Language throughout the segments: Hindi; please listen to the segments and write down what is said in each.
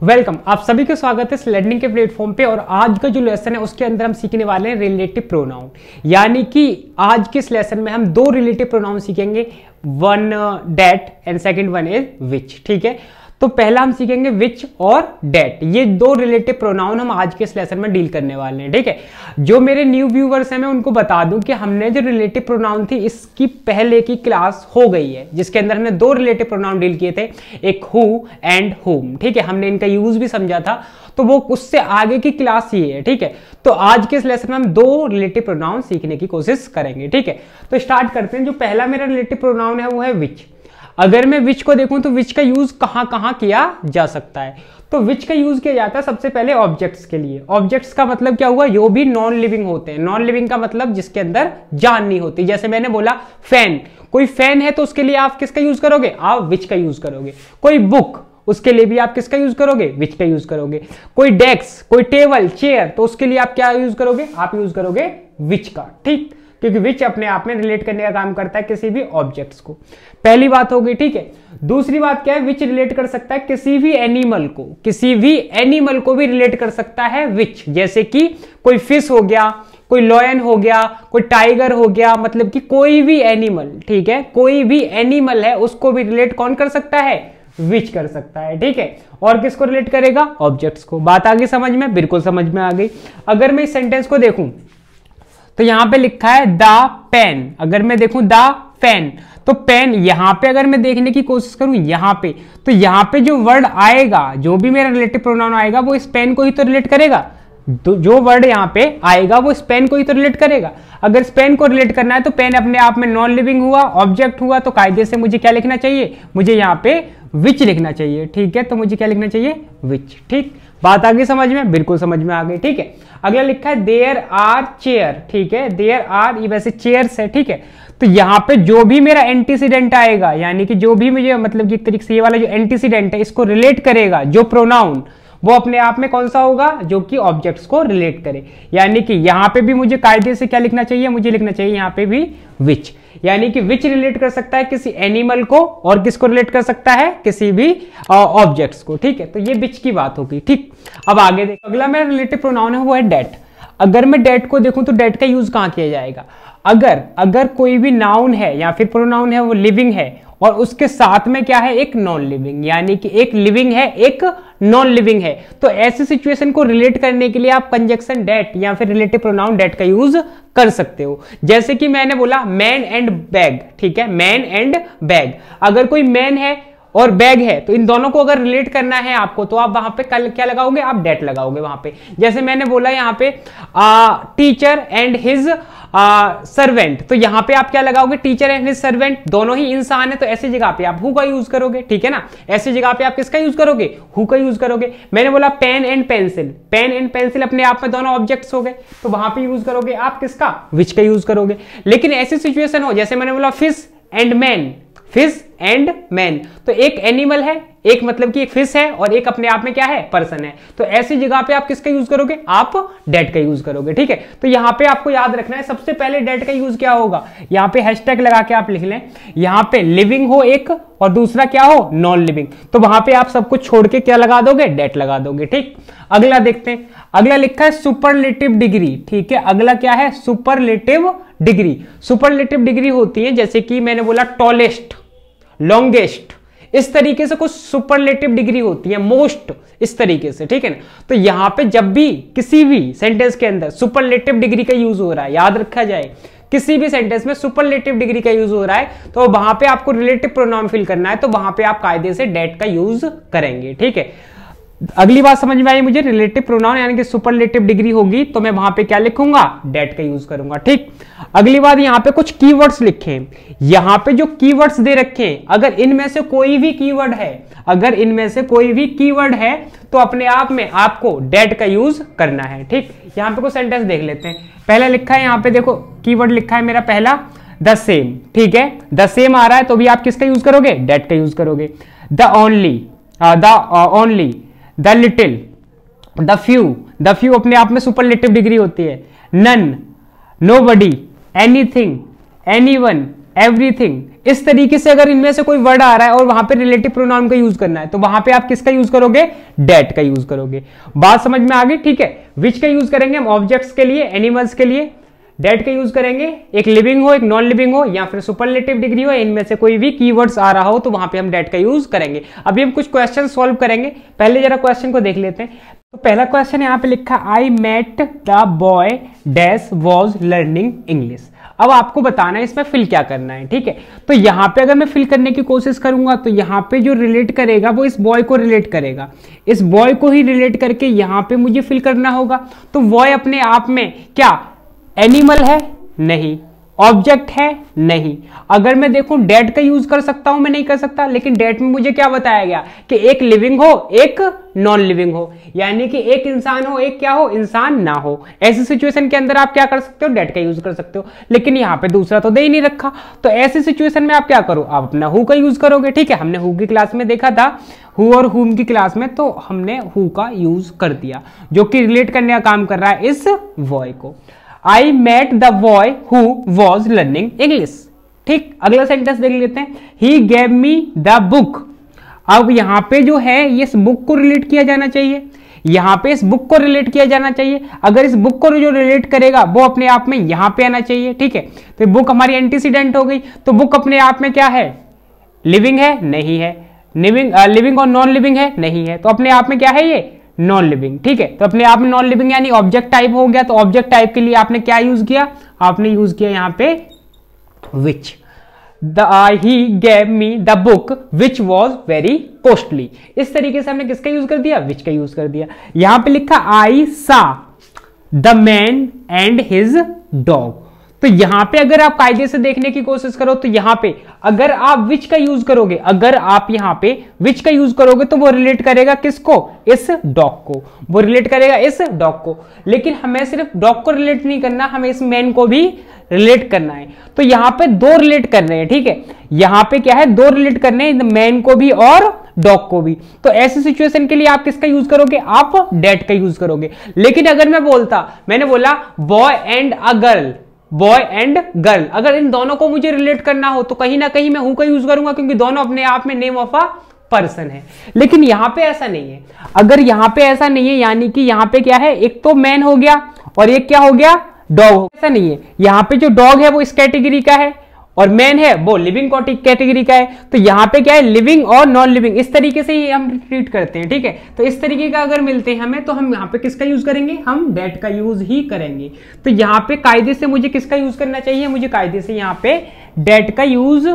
वेलकम, आप सभी का स्वागत है इस लर्निंग के प्लेटफॉर्म पे। और आज का जो लेसन है उसके अंदर हम सीखने वाले हैं रिलेटिव प्रोनाउन। यानी कि आज के इस लेसन में हम दो रिलेटिव प्रोनाउन सीखेंगे, one that and second one is which. ठीक है, तो पहला हम सीखेंगे विच और डेट। ये दो रिलेटिव प्रोनाउन हम आज के इस लेसन में डील करने वाले हैं। ठीक है, जो मेरे न्यू व्यूवर्स हैं मैं उनको बता दूं कि हमने जो रिलेटिव प्रोनाउन थी इसकी पहले की क्लास हो गई है, जिसके अंदर हमने दो रिलेटिव प्रोनाउन डील किए थे, एक हु एंड हुम। ठीक है, हमने इनका यूज भी समझा था, तो वो उससे आगे की क्लास ये है। ठीक है, तो आज के इस लेसन में हम दो रिलेटिव प्रोनाउन सीखने की कोशिश करेंगे। ठीक है, तो स्टार्ट करते हैं। जो पहला मेरा रिलेटिव प्रोनाउन है वो है विच। अगर मैं विच को देखूं तो विच का यूज कहां कहां किया जा सकता है, तो विच का यूज किया जाता है सबसे पहले ऑब्जेक्ट्स के लिए। ऑब्जेक्ट्स का मतलब क्या हुआ, जो भी नॉन लिविंग होते हैं। नॉन लिविंग का मतलब जिसके अंदर जान नहीं होती। जैसे मैंने बोला फैन, कोई फैन है तो उसके लिए आप किसका यूज करोगे, आप विच का यूज करोगे। कोई बुक, उसके लिए भी आप किसका यूज करोगे, विच का यूज करोगे। कोई डेस्क, कोई टेबल, चेयर, तो उसके लिए आप क्या यूज करोगे, आप यूज करोगे विच का। ठीक, क्योंकि विच अपने आप में रिलेट करने का काम करता है किसी भी ऑब्जेक्ट्स को। पहली बात हो गई। ठीक है, दूसरी बात क्या है, विच रिलेट कर सकता है किसी भी एनिमल को, किसी भी एनिमल को भी रिलेट कर सकता है विच। जैसे कि कोई फिश हो गया, कोई लॉयन हो गया, कोई टाइगर हो गया, मतलब कि कोई भी एनिमल। ठीक है, कोई भी एनिमल है उसको भी रिलेट कौन कर सकता है, विच कर सकता है। ठीक है, और किसको रिलेट करेगा, ऑब्जेक्ट्स को। बात आ गई समझ में, बिल्कुल समझ में आ गई। अगर मैं इस सेंटेंस को देखूं तो यहां पे लिखा है द पेन। अगर मैं देखूं द पेन, तो पेन यहां पे अगर मैं देखने की कोशिश करूं यहां पे, तो यहां पे जो वर्ड आएगा, जो भी मेरा रिलेटिव प्रोनाउन आएगा वो इस पेन को ही तो रिलेट करेगा। तो जो वर्ड यहां पे आएगा वो इस पेन को ही तो रिलेट करेगा। अगर इस पेन को रिलेट करना है तो पेन अपने आप में नॉन लिविंग हुआ, ऑब्जेक्ट हुआ, तो कायदे से मुझे क्या लिखना चाहिए, मुझे यहां पे विच लिखना चाहिए। ठीक है, तो मुझे क्या लिखना चाहिए, विच। ठीक, बात आ गई समझ में, बिल्कुल समझ में आ गई। ठीक है, अगला लिखा है देयर आर चेयर। ठीक है, देयर आर, ये वैसे चेयर्स है। ठीक है, तो यहां पे जो भी मेरा एंटीसीडेंट आएगा, यानी कि जो भी मुझे मतलब कि एक तरीके से ये वाला जो एंटीसीडेंट है इसको रिलेट करेगा, जो प्रोनाउन, वो अपने आप में कौन सा होगा, जो कि ऑब्जेक्ट्स को रिलेट करे। यानी कि यहां पे भी मुझे कायदे से क्या लिखना चाहिए, मुझे लिखना चाहिए यहां पे भी विच। यानी कि विच रिलेट कर सकता है किसी एनिमल को, और किसको रिलेट कर सकता है, किसी भी ऑब्जेक्ट्स को। ठीक है, तो ये विच की बात होगी। ठीक, अब आगे देखो, अगला मेरा रिलेटिव प्रोनाउन है वो है डेट। अगर मैं डेट को देखूं तो डेट का यूज कहां किया जाएगा, अगर कोई भी नाउन है या फिर प्रोनाउन है वो लिविंग है और उसके साथ में क्या है, एक नॉन लिविंग, यानी कि एक लिविंग है एक नॉन लिविंग है, तो ऐसी सिचुएशन को रिलेट करने के लिए आप कंजक्शन डेट या फिर रिलेटिव प्रोनाउन डेट का यूज कर सकते हो। जैसे कि मैंने बोला मैन एंड बैग। ठीक है, मैन एंड बैग, अगर कोई मैन है और बैग है तो इन दोनों को अगर रिलेट करना है आपको, तो आप वहां पे कल क्या लगाओगे, आप डेट लगाओगे वहां पे। जैसे मैंने बोला यहाँ पे टीचर एंड हिज सर्वेंट, तो यहां पे आप क्या लगाओगे, टीचर एंड हिज सर्वेंट, दोनों ही इंसान है, तो ऐसी जगह पे आप हु का यूज करोगे। ठीक है ना, ऐसी जगह पे आप किसका यूज करोगे, हु का यूज करोगे। मैंने बोला pen and pencil, pen and pencil अपने आप में दोनों ऑब्जेक्ट्स हो गए, तो वहां पे यूज करोगे आप किसका, विच का यूज करोगे। लेकिन ऐसी सिचुएशन हो, जैसे मैंने बोला fish and man, fish and man, तो एक एनिमल है, एक मतलब कि एक फिश है और एक अपने आप में क्या है, पर्सन है, तो ऐसी जगह पे आप किसका यूज करोगे, आप डेट का यूज करोगे। ठीक है, तो यहां पे आपको याद रखना है सबसे पहले डेट का यूज क्या होगा, यहां पे हैशटैग लगा के आप लिख लें, यहां पे लिविंग हो एक और दूसरा क्या हो, नॉन लिविंग, तो वहां पे आप सब कुछ छोड़ के क्या लगा दोगे, डेट लगा दोगे। ठीक, अगला देखते हैं। अगला लिखा है सुपरलेटिव डिग्री। ठीक है, अगला क्या है, सुपरलेटिव डिग्री। सुपरलेटिव डिग्री होती है जैसे कि मैंने बोला टॉलेस्ट, लॉन्गेस्ट, इस तरीके से कुछ सुपरलेटिव डिग्री होती है, मोस्ट, इस तरीके से। ठीक है ना, तो यहां पे जब भी किसी भी सेंटेंस के अंदर सुपरलेटिव डिग्री का यूज हो रहा है, याद रखा जाए, किसी भी सेंटेंस में सुपरलेटिव डिग्री का यूज हो रहा है तो वहां पे आपको रिलेटिव प्रोनाउन फिल करना है, तो वहां पे आप कायदे से डेट का यूज करेंगे। ठीक है, अगली बात समझ में आई मुझे, रिलेटिव प्रोनाउन यानी कि सुपरलेटिव डिग्री होगी तो मैं वहां पे क्या लिखूंगा, डेट का यूज करूंगा। ठीक, अगली बात, यहां पे कुछ कीवर्ड्स लिखे हैं, यहां पे जो कीवर्ड्स दे रखे हैं, अगर इनमें से कोई भी कीवर्ड है, अगर इनमें से कोई भी कीवर्ड है तो अपने आप में आपको डेट का यूज करना है। ठीक, यहां पे कुछ सेंटेंस देख लेते हैं। पहला लिखा है, यहां पे देखो कीवर्ड लिखा है मेरा पहला द सेम। ठीक है, द सेम आ रहा है तो भी आप किसका यूज करोगे, डेट का यूज करोगे। The only, the little, the few अपने आप में सुपरलेटिव डिग्री होती है। None, nobody, anything, anyone, everything, इस तरीके से अगर इनमें से कोई वर्ड आ रहा है और वहां पे रिलेटिव प्रोनाउन का यूज करना है तो वहां पे आप किसका यूज करोगे, डेट का यूज करोगे। बात समझ में आ गई, ठीक है। विच का यूज करेंगे हम ऑब्जेक्ट्स के लिए, एनिमल्स के लिए डेट का यूज करेंगे, एक लिविंग हो एक नॉन लिविंग हो या फिर सुपरलेटिव डिग्री हो, इनमें से कोई भी कीवर्ड्स आ रहा हो तो वहां पे हम डेट का यूज करेंगे। अभी हम कुछ क्वेश्चन सॉल्व करेंगे, पहले जरा क्वेश्चन को देख लेते हैं। तो पहला क्वेश्चन यहाँ पे लिखा, I met the boy dash was learning English. अब आपको बताना है इसमें फिल क्या करना है, ठीक है। तो यहाँ पे अगर मैं फिल करने की कोशिश करूंगा तो यहाँ पे जो रिलेट करेगा वो इस बॉय को रिलेट करेगा, इस बॉय को ही रिलेट करके यहाँ पे मुझे फिल करना होगा। तो बॉय अपने आप में क्या एनिमल है, नहीं। ऑब्जेक्ट है, नहीं। अगर मैं देखूं डेट का यूज कर सकता हूं, मैं नहीं कर सकता, लेकिन डेट में मुझे क्या बताया गया कि एक लिविंग हो एक नॉन लिविंग हो, यानी कि एक इंसान हो एक क्या हो, इंसान ना हो। ऐसी सिचुएशन के अंदर आप क्या कर सकते हो, डेट का यूज कर सकते हो। लेकिन यहां पे दूसरा तो दे ही नहीं रखा, तो ऐसी सिचुएशन में आप क्या करो, आप अपना हु का यूज करोगे, ठीक है। हमने हु की क्लास में देखा था, हु और हुम की क्लास में, तो हमने हु का यूज कर दिया जो कि रिलेट करने का काम कर रहा है इस बॉय को। I met the boy who was learning English। ठीक, अगला सेंटेंस देख लेते हैं, he gave me the book। अब यहां पे जो है ये इस बुक को रिलेट किया जाना चाहिए, यहां पे इस बुक को रिलेट किया जाना चाहिए। अगर इस बुक को जो रिलेट करेगा वो अपने आप में यहां पे आना चाहिए, ठीक है। तो बुक हमारी एंटीसीडेंट हो गई, तो बुक अपने आप में क्या है, लिविंग है, नहीं है। लिविंग और नॉन लिविंग है, नहीं है। तो अपने आप में क्या है, ये नॉन लिविंग, ठीक है। तो अपने आप में नॉन लिविंग यानी ऑब्जेक्ट टाइप हो गया। तो ऑब्जेक्ट टाइप के लिए आपने क्या यूज किया, आपने यूज किया यहां पे which. He gave me the book which was very costly. इस तरीके से हमने किसका यूज कर दिया, विच का यूज कर दिया। यहां पे लिखा आई सा the man and his dog. तो यहां पे अगर आप कायदे से देखने की कोशिश करो तो यहां पे अगर आप विच का यूज करोगे, अगर आप यहां पे विच का यूज करोगे तो वो रिलेट करेगा किसको, इस डॉग को, वो रिलेट करेगा इस डॉग को। लेकिन हमें सिर्फ डॉग को रिलेट नहीं करना, हमें इस मैन को भी रिलेट करना है। तो यहां पे दो रिलेट कर रहे हैं, ठीक है। यहां पे क्या है, दो रिलेट करने हैं, मैन को भी और डॉग को भी। तो ऐसी सिचुएशन के लिए आप किसका यूज करोगे, आप डेट का यूज करोगे। लेकिन अगर मैंने बोला boy and a girl, boy and girl, अगर इन दोनों को मुझे रिलेट करना हो तो कहीं ना कहीं मैं हु का यूज करूंगा, क्योंकि दोनों अपने आप में नेम ऑफ अ पर्सन है। लेकिन यहां पे ऐसा नहीं है। अगर यहां पे ऐसा नहीं है, यानी कि यहां पे क्या है, एक तो मैन हो गया और एक क्या हो गया, डॉग। ऐसा नहीं है, यहां पे जो डॉग है वो इस कैटेगरी का है और मैन है वो लिविंग कैटेगरी का है। तो यहां पे क्या है, लिविंग और नॉन लिविंग, इस तरीके से ही हम ट्रीट करते हैं, ठीक है। तो इस तरीके का अगर मिलते हैं हमें तो हम यहां पे किसका यूज करेंगे, हम डेट का यूज ही करेंगे। तो यहां पे कायदे से मुझे किसका यूज करना चाहिए, मुझे कायदे से यहां पे डेट का यूज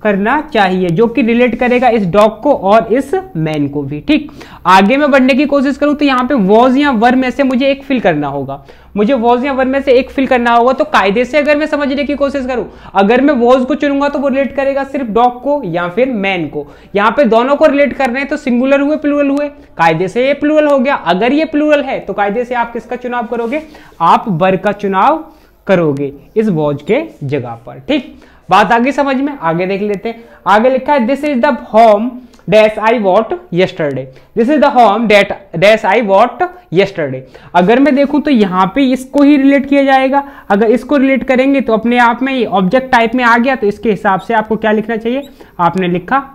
करना चाहिए, जो कि रिलेट करेगा इस डॉग को और इस मैन को भी, ठीक। आगे मैं बढ़ने की कोशिश करूं तो यहां पे वॉज या वर में से मुझे एक फिल करना होगा, मुझे वॉज या वर में से एक फिल करना होगा। तो कायदे से अगर मैं समझने की कोशिश करूं, अगर मैं वॉज को चुनूंगा तो वो रिलेट करेगा सिर्फ डॉग को या फिर मैन को। यहां पे दोनों को रिलेट कर रहे हैं तो सिंगुलर हुए प्लूरल हुए, कायदे से ये प्लूरल हो गया। अगर ये प्लूरल है तो कायदे से आप किसका चुनाव करोगे, आप वर का चुनाव करोगे इस वॉज के जगह पर, ठीक। बात आगे समझ में, आगे देख लेते हैं। आगे लिखा है this is the home dash I what yesterday, this is the home dash I what yesterday. अगर मैं देखूं तो यहां पे इसको ही रिलेट किया जाएगा। अगर इसको रिलेट करेंगे तो अपने आप में ये ऑब्जेक्ट टाइप में आ गया, तो इसके हिसाब से आपको क्या लिखना चाहिए, आपने लिखा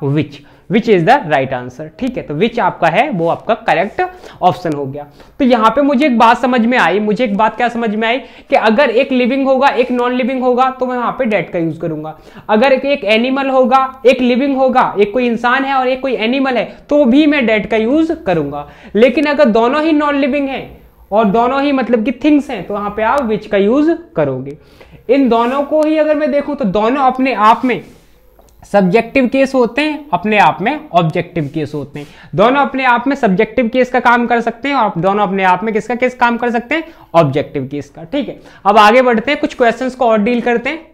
which is the right answer, ठीक है। तो विच आपका है वो आपका करेक्ट ऑप्शन हो गया। तो यहां पे मुझे एक बात समझ में आई, मुझे एक बात क्या समझ में आई कि अगर एक लिविंग होगा एक नॉन लिविंग होगा तो मैं वहां पे डेट का यूज करूंगा। अगर एक एनिमल होगा एक लिविंग होगा, एक कोई इंसान है और एक कोई एनिमल है, तो भी मैं डेट का यूज करूंगा। लेकिन अगर दोनों ही नॉन लिविंग है और दोनों ही मतलब कि थिंग्स हैं, तो वहां पे आप विच का यूज करोगे। इन दोनों को ही अगर मैं देखूं तो दोनों अपने आप में सब्जेक्टिव केस होते हैं, अपने आप में ऑब्जेक्टिव केस होते हैं। दोनों अपने आप में सब्जेक्टिव केस का काम कर सकते हैं और दोनों अपने आप में किसका केस काम कर सकते हैं, ऑब्जेक्टिव केस का, ठीक है। अब आगे बढ़ते हैं, कुछ क्वेश्चंस को और डील करते हैं।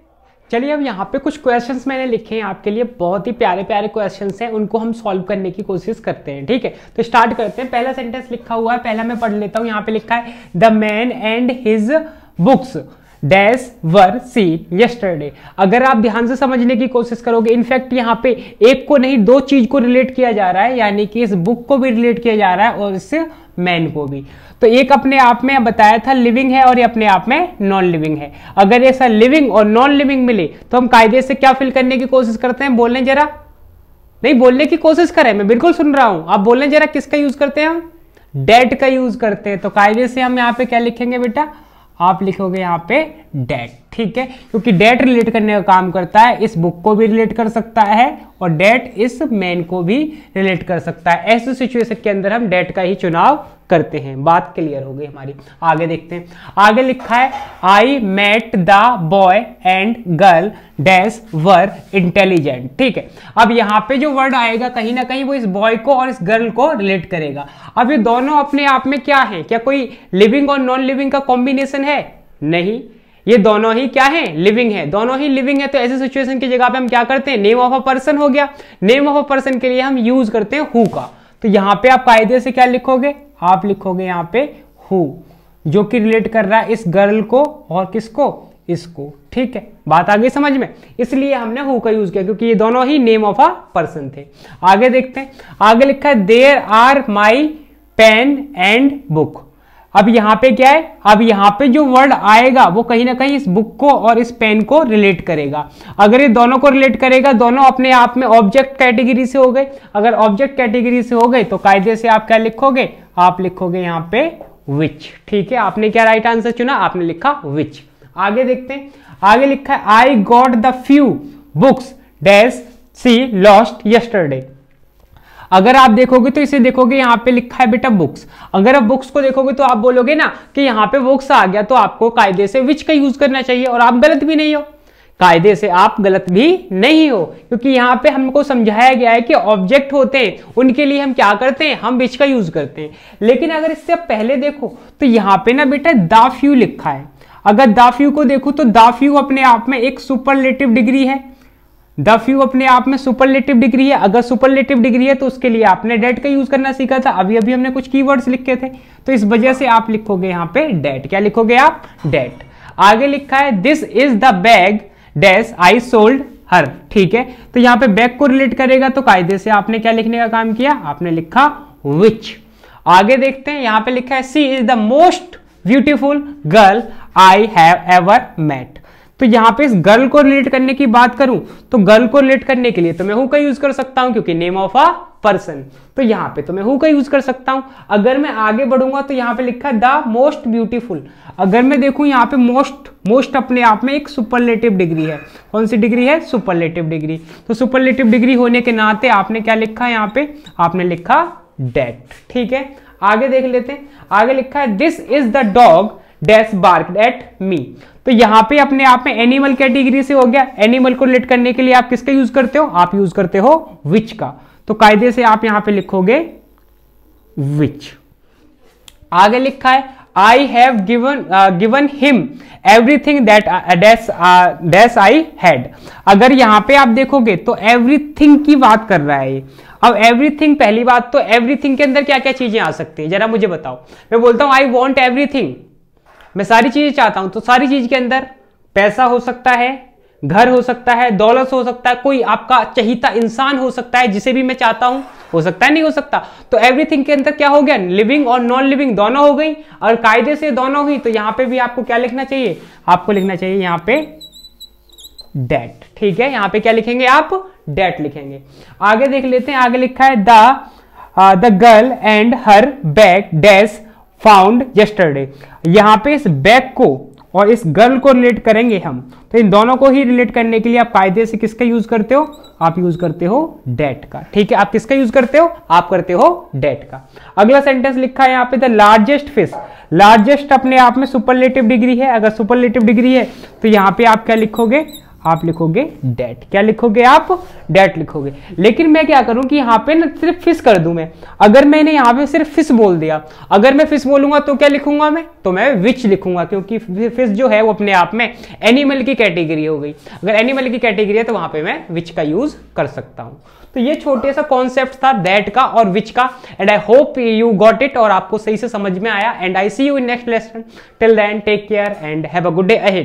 चलिए अब यहाँ पे कुछ क्वेश्चंस मैंने लिखे हैं आपके लिए, बहुत ही प्यारे प्यारे क्वेश्चंस हैं, उनको हम सॉल्व करने की कोशिश करते हैं, ठीक है। तो स्टार्ट करते हैं। पहला सेंटेंस लिखा हुआ है, पहला मैं पढ़ लेता हूँ। यहाँ पे लिखा है the man and his books dash were seen yesterday. अगर आप ध्यान से समझने की कोशिश करोगे, इनफैक्ट यहाँ पे एक को नहीं दो चीज को रिलेट किया जा रहा है, यानी कि इस बुक को भी रिलेट किया जा रहा है और इस मैन को भी। तो एक अपने आप में बताया था लिविंग है और ये अपने आप में नॉन लिविंग है। अगर ऐसा लिविंग और नॉन लिविंग मिले तो हम कायदे से क्या फिल करने की कोशिश करते हैं, बोलने जरा, नहीं बोलने की कोशिश करें, मैं बिल्कुल सुन रहा हूं, आप बोलने जरा, किसका यूज करते हैं हम, डेट का यूज करते हैं। तो कायदे से हम यहाँ पे क्या लिखेंगे बेटा, आप लिखोगे यहाँ पे डेट, ठीक है, क्योंकि डेट रिलेट करने का काम करता है, इस बुक को भी रिलेट कर सकता है और डेट इस मैन को भी रिलेट कर सकता है। ऐसे सिचुएशन के अंदर हम डेट का ही चुनाव करते हैं। बात क्लियर हो गई हमारी। आगे देखते हैं, आगे लिखा है I met the boy and girl dash were intelligent, ठीक है। अब यहाँ पे जो वर्ड आएगा कहीं ना कहीं वो इस बॉय को और इस गर्ल को रिलेट करेगा। अब ये दोनों अपने आप में क्या है, क्या कोई लिविंग और नॉन लिविंग का कॉम्बिनेशन है, नहीं, ये दोनों ही क्या है, लिविंग है, दोनों ही लिविंग है। तो ऐसे सिचुएशन की जगह पे हम क्या करते हैं, नेम ऑफ अ पर्सन हो गया, नेम ऑफ अ पर्सन के लिए हम यूज करते हैं हु का। तो यहां पे आप कायदे से क्या लिखोगे, आप लिखोगे यहां पे हु, जो कि रिलेट कर रहा है इस गर्ल को और किसको, इसको, ठीक है। बात आ गई समझ में, इसलिए हमने हु का यूज किया क्योंकि ये दोनों ही नेम ऑफ अ पर्सन थे। आगे देखते हैं, आगे लिखा है there are my pen and book. अब यहां पे क्या है, अब यहां पे जो वर्ड आएगा वो कहीं ना कहीं इस बुक को और इस पेन को रिलेट करेगा। अगर ये दोनों को रिलेट करेगा, दोनों अपने आप में ऑब्जेक्ट कैटेगरी से हो गए। अगर ऑब्जेक्ट कैटेगरी से हो गए तो कायदे से आप क्या लिखोगे, आप लिखोगे यहां पे विच, ठीक है। आपने क्या राइट आंसर चुना, आपने लिखा विच। आगे देखते हैं, आगे लिखा है I got the few books dash she lost yesterday. अगर आप देखोगे तो इसे देखोगे यहां पे लिखा है बेटा बुक्स। अगर आप बुक्स को देखोगे तो आप बोलोगे ना कि यहां पे बुक्स आ गया, तो आपको कायदे से विच का यूज करना चाहिए और आप गलत भी नहीं हो, कायदे से आप गलत भी नहीं हो, क्योंकि यहां पे हमको समझाया गया है कि ऑब्जेक्ट होते हैं उनके लिए हम क्या करते हैं, हम विच का यूज करते हैं। लेकिन अगर इससे पहले देखो तो यहां पे ना बेटा द फ्यू लिखा है। अगर द फ्यू को देखो तो द फ्यू अपने आप में एक सुपरलेटिव डिग्री है, द फ्यू अपने आप में सुपरलेटिव डिग्री है। अगर सुपरलेटिव डिग्री है तो उसके लिए आपने डेट का यूज करना सीखा था, अभी अभी हमने कुछ कीवर्ड्स लिखे थे, तो इस वजह से आप लिखोगे यहां पे डेट। क्या लिखोगे आप, डेट। आगे लिखा है this is the bag dash I sold her, ठीक है। तो यहां पे बैग को रिलेट करेगा तो कायदे से आपने क्या लिखने का काम किया, आपने लिखा विच। आगे देखते हैं, यहां पे लिखा है she is the most beautiful girl I have ever met. तो यहां पे इस गर्ल को रिलेट करने की बात करूं तो गर्ल को रिलेट करने के लिए तो मैं हु का यूज कर सकता हूं क्योंकि नेम ऑफ अ पर्सन, तो यहां पे तो मैं हु का यूज कर सकता हूं। अगर मैं आगे बढ़ूंगा तो यहां पे लिखा है द मोस्ट ब्यूटीफुल। अगर मैं देखूं यहां पे मोस्ट अपने आप में एक सुपरलेटिव डिग्री है। कौन सी डिग्री है, सुपरलेटिव डिग्री। तो सुपरलेटिव डिग्री होने के नाते आपने क्या लिखा है, यहां पे आपने लिखा डेट, ठीक है। आगे देख लेते हैं, आगे लिखा है this is the dog dash barked at me. तो यहां पे अपने आप में एनिमल कैटेगरी से हो गया। एनिमल को रिलेट करने के लिए आप किसका यूज करते हो, आप यूज करते हो विच का। तो कायदे से आप यहां पे लिखोगे विच। आगे लिखा है I have given him everything that dash I had. अगर यहां पे आप देखोगे तो एवरीथिंग की बात कर रहा है। अब एवरीथिंग, पहली बात तो एवरीथिंग के अंदर क्या क्या चीजें आ सकती है जरा मुझे बताओ। मैं बोलता हूं आई वॉन्ट एवरीथिंग, मैं सारी चीजें चाहता हूं, तो सारी चीज के अंदर पैसा हो सकता है, घर हो सकता है, दौलत हो सकता है, कोई आपका चहीता इंसान हो सकता है जिसे भी मैं चाहता हूं, हो सकता है नहीं हो सकता। तो एवरीथिंग के अंदर क्या हो गया, लिविंग और नॉन लिविंग दोनों हो गई। और कायदे से दोनों हुई तो यहां पे भी आपको क्या लिखना चाहिए, आपको लिखना चाहिए यहां पे डेट, ठीक है। यहां पे क्या लिखेंगे आप, डेट लिखेंगे। आगे देख लेते हैं, आगे लिखा है the girl and her bag dash found yesterday. यहां पे इस बैग को और इस गर्ल को रिलेट करेंगे हम, तो इन दोनों को ही रिलेट करने के लिए आप कायदे से किसका यूज करते हो, आप यूज करते हो डेट का, ठीक है। आप किसका यूज करते हो, आप करते हो डेट का। अगला सेंटेंस लिखा है यहां पे द लार्जेस्ट फिश। लार्जेस्ट अपने आप में सुपरलेटिव डिग्री है। अगर सुपरलेटिव डिग्री है तो यहां पे आप क्या लिखोगे, आप लिखोगे डेट। क्या लिखोगे आप, डेट लिखोगे। लेकिन मैं क्या करूं कि यहां पे ना सिर्फ फिश कर दूं मैं। अगर मैंने यहां पे सिर्फ फिश बोल दिया, अगर मैं फिश बोलूंगा तो क्या लिखूंगा मैं, तो मैं विच लिखूंगा, क्योंकि फिश जो है वो अपने आप में एनिमल की कैटेगरी हो गई। अगर एनिमल की कैटेगरी है तो वहां पे मैं विच का यूज कर सकता हूं। तो ये छोटे सा कॉन्सेप्ट था दैट का और विच का, and I hope you got it और आपको सही से समझ में आया। And I see you in next lesson. Till then take care and have a good day ahead.